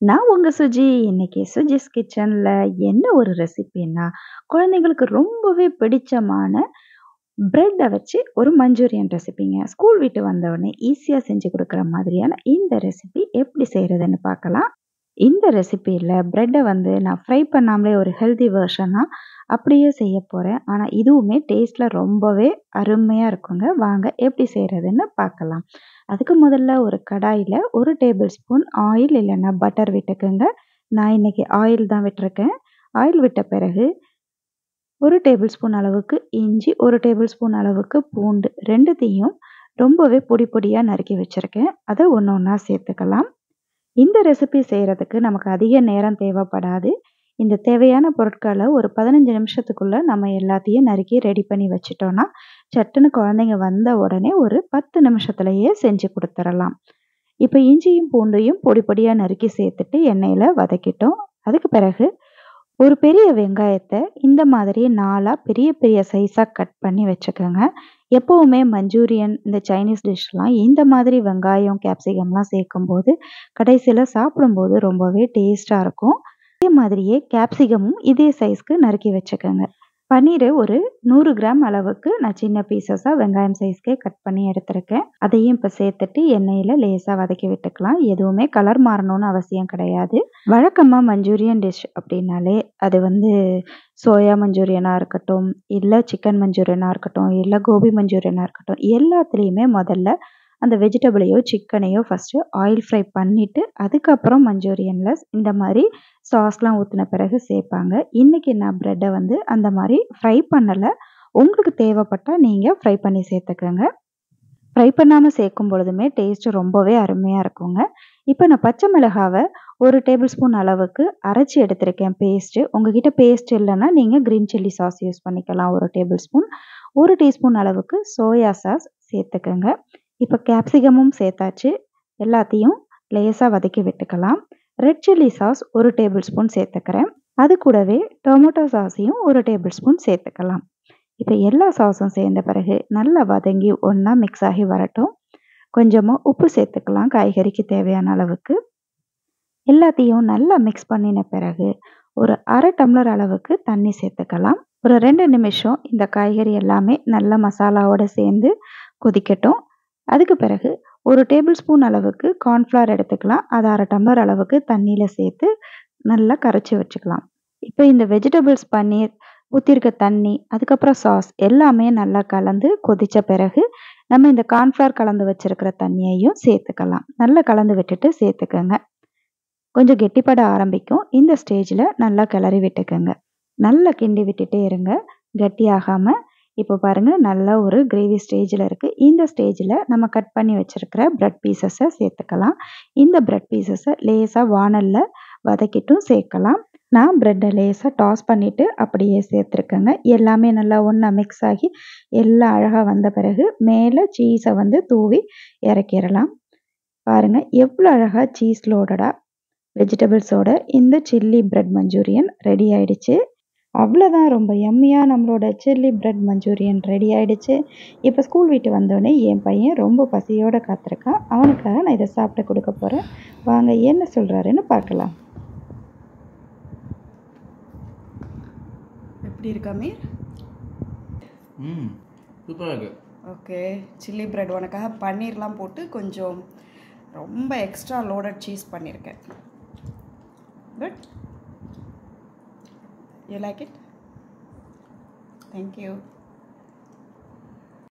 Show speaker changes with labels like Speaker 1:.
Speaker 1: நான் உங்க சுஜி. இன்னைக்கு சுஜிஸ் கிச்சன்ல என்ன ஒரு ரெசிபின்னா, குழந்தைங்களுக்கு ரொம்பவே பிடிச்சமான பிரெட்ட வச்சு ஒரு மஞ்சூரியன் ரெசிபிங்க. ஸ்கூல் விட்டு வந்தவுடனே ஈஸியா செஞ்சு குடுக்குற மாதிரியான இந்த ரெசிபி எப்படி செய்றதுன்னு பார்க்கலாம். இந்த ரெசிபில பிரெட்ட வந்து நான் ஃப்ரை பண்ணாமலே ஒரு ஹெல்தி வெர்ஷனா அப்படியே செய்ய போறேன். ஆனா இதுவுமே டேஸ்ட்ல ரொம்பவே அருமையா இருக்குங்க. வாங்க எப்படி செய்றதுன்னு பார்க்கலாம். அதுக்கு முதல்ல ஒரு கடாயில 1 டேபிள் ஸ்பூன் ஆயில் இல்லன்னா பட்டர் விட்டுக்கங்க. நான் இன்னைக்கு ஆயில் தான் விட்டுருக்கேன். ஆயில் விட்ட பிறகு 1 டேபிள் ஸ்பூன் அளவுக்கு இஞ்சி, 1 டேபிள் ஸ்பூன் அளவுக்கு பூண்டு 2த்தையும் ரொம்பவே பொடி பொடியா நறுக்கி வச்சிருக்கேன். அத ஒண்ணு ஒண்ணா சேர்த்துக்கலாம். இந்த ரெசிபி செய்றதுக்கு நமக்கு அதிக நேரம் தேவைப்படாது. இந்த தேவையான பொருட்கள ஒரு 15 நிமிஷத்துக்குள்ள நம்ம எல்லாத்தையும் நறுக்கி ரெடி பண்ணி வச்சுட்டோம்னா, சட்டுன்னு குழந்தைங்க வந்த உடனே ஒரு 10 நிமிஷத்திலேயே செஞ்சு குடுத்துறலாம். இப்ப இஞ்சியும், பூண்டையும் பொடி பொடியா நறுக்கி சேர்த்துட்டு எண்ணெயில வதக்கிட்டோம். அதுக்கு பிறகு ஒரு பெரிய வெங்காயத்த இந்த மாதிரி 4ஆ பெரிய பெரிய சைஸா கட் பண்ணி வச்சுக்கங்க. எப்பவுமே மஞ்சூரியன், இந்த சைனீஸ் டிஷ்லாம் இந்த மாதிரி வெங்காயம், கேப்சிகம்லாம் சேர்க்கும்போது, கடைசியில சாப்பிடும்போது ரொம்பவே டேஸ்ட்டா இருக்கும். அதே மாதிரியே கேப்சிகமும் இதே சைஸ்க்கு நறுக்கி வச்சுக்கங்க. பன்னீர ஒரு 100 கிராம் அளவுக்கு நான் சின்ன பீஸஸா வெங்காயம் சைஸ்க்கே கட் பண்ணி எடுத்திருக்கேன். அதையும் இப்ப சேர்த்துட்டு எண்ணெயில லேசா வதக்கி விட்டுக்கலாம். எதுவுமே கலர் மாறணும்னு அவசியம் கிடையாது. வழக்கமா மஞ்சூரியன் டிஷ் அப்படின்னாலே, அது வந்து சோயா மஞ்சூரியனா இருக்கட்டும், இல்ல சிக்கன் மஞ்சூரியனா இருக்கட்டும், இல்ல கோபி மஞ்சூரியனா இருக்கட்டும், எல்லாத்துலயுமே முதல்ல அந்த வெஜிடபிளையோ, சிக்கனையோ ஃபர்ஸ்ட்டு ஆயில் ஃப்ரை பண்ணிட்டு, அதுக்கப்புறம் மஞ்சூரியன்ல இந்த மாரி சாஸ்லாம் ஊத்துன பிறகு சேர்ப்பாங்க. இன்னைக்கு நான் பிரெட்ட வந்து அந்த மாரி ஃப்ரை பண்ணல. உங்களுக்கு தேவைப்பட்டா நீங்க ஃப்ரை பண்ணி சேர்த்துக்கங்க. ஃப்ரை பண்ணாம சேர்க்கும் பொழுதுமே டேஸ்ட் ரொம்பவே அருமையா இருக்குங்க. இப்ப நான் பச்சை மிளகாவ 1 டேபிள் ஸ்பூன் அளவுக்கு அரைச்சு எடுத்திருக்கேன் பேஸ்ட்டு. உங்ககிட்ட பேஸ்ட் இல்லன்னா, நீங்க கிரீன் சில்லி சாஸ் யூஸ் பண்ணிக்கலாம் 1 டேபிள் ஸ்பூன். 1 டீஸ்பூன் அளவுக்கு சோயா சாஸ் சேர்த்துக்கங்க. இப்ப கேப்சிகமும் சேர்த்தாச்சு. எல்லாத்தையும் லேசா வதக்கி விட்டுக்கலாம். Red chilli sauce 1 table spoon சேர்த்துக்கிறேன். அது கூடவே டொமேட்டோ சாஸையும் 1 டேபிள் ஸ்பூன் சேர்த்துக்கலாம். இப்ப எல்லா சாஸும் சேர்ந்த பிறகு நல்லா வதங்கி ஒண்ணா மிக்ஸ் ஆகி வரட்டும். கொஞ்சமா உப்பு சேர்த்துக்கலாம் காய்கறிக்கு தேவையான அளவுக்கு. எல்லாத்தையும் நல்லா மிக்ஸ் பண்ணின பிறகு ஒரு 1/2 டம்ளர் அளவுக்கு தண்ணி சேர்த்துக்கலாம். ஒரு 2 நிமிஷம் இந்த காய்கறி எல்லாமே நல்லா மசாலாவோட சேர்ந்து கொதிக்கட்டும். அதுக்கு பிறகு 1 டேபிள் ஸ்பூன் அளவுக்கு கார்ன்ஃப்ளவர் எடுத்துக்கலாம். அத 1/2 டம்ளர் அளவுக்கு தண்ணீல சேர்த்து நல்லா கரைச்சு வச்சுக்கலாம். இப்ப இந்த வெஜிடபிள்ஸ், பன்னீர், ஊத்தியிருக்க தண்ணி, அதுக்கப்புறம் சாஸ் எல்லாமே நல்லா கலந்து கொதிச்ச பிறகு, நம்ம இந்த கார்ன்ஃப்ளவர் கலந்து வச்சிருக்கிற தண்ணியையும் சேர்த்துக்கலாம். நல்லா கலந்து விட்டுட்டு சேர்த்துக்கங்க. கொஞ்சம் கெட்டிப்பட ஆரம்பிக்கும். இந்த ஸ்டேஜ்ல நல்லா கிளறி விட்டுக்கங்க. நல்லா கிண்டி விட்டுட்டே இருங்க. கட்டியாகாம. இப்போ பாருங்க நல்லா ஒரு கிரேவி ஸ்டேஜ்ல இருக்கு. இந்த ஸ்டேஜ்ல நம்ம கட் பண்ணி வச்சிருக்கிற பிரெட் பீஸஸ சேர்த்துக்கலாம். இந்த பிரெட் பீஸஸ லேசா வாணல்ல வதக்கிட்டும் சேர்க்கலாம். நான் பிரெட்ட லேசா டாஸ் பண்ணிட்டு அப்படியே சேர்த்துருக்கேங்க. எல்லாமே நல்லா ஒண்ணா மிக்ஸ் ஆகி எல்லாம் அழகா வந்த பிறகு மேல சீஸ வந்து தூவி இறக்கிரலாம். பாருங்க எவ்வளோ அழகா சீஸ் லோடடா வெஜிடபிள்ஸோட இந்த சில்லி பிரெட் மஞ்சூரியன் ரெடி ஆயிடுச்சு. அவ்வளோதான், ரொம்ப யம்மியா நம்மளோட சில்லி பிரெட் மஞ்சூரியன் ரெடி ஆயிடுச்சு. இப்போ ஸ்கூல் விட்டு வந்தோடனே என் பையன் ரொம்ப பசியோட காத்திருக்கான். அவனுக்காக நான் இதை சாப்பிட கொடுக்க போறேன். வாங்க என்ன சொல்றாருன்னு பார்க்கலாம். எப்படி இருக்கா மீர்?
Speaker 2: சூப்பராக இருக்கு.
Speaker 1: ஓகே, சில்லி பிரெட் உனக்காக பன்னீர்லாம் போட்டு கொஞ்சம் ரொம்ப எக்ஸ்ட்ரா லோடட் சீஸ் பண்ணியிருக்கேன். Good, you like it? Thank you.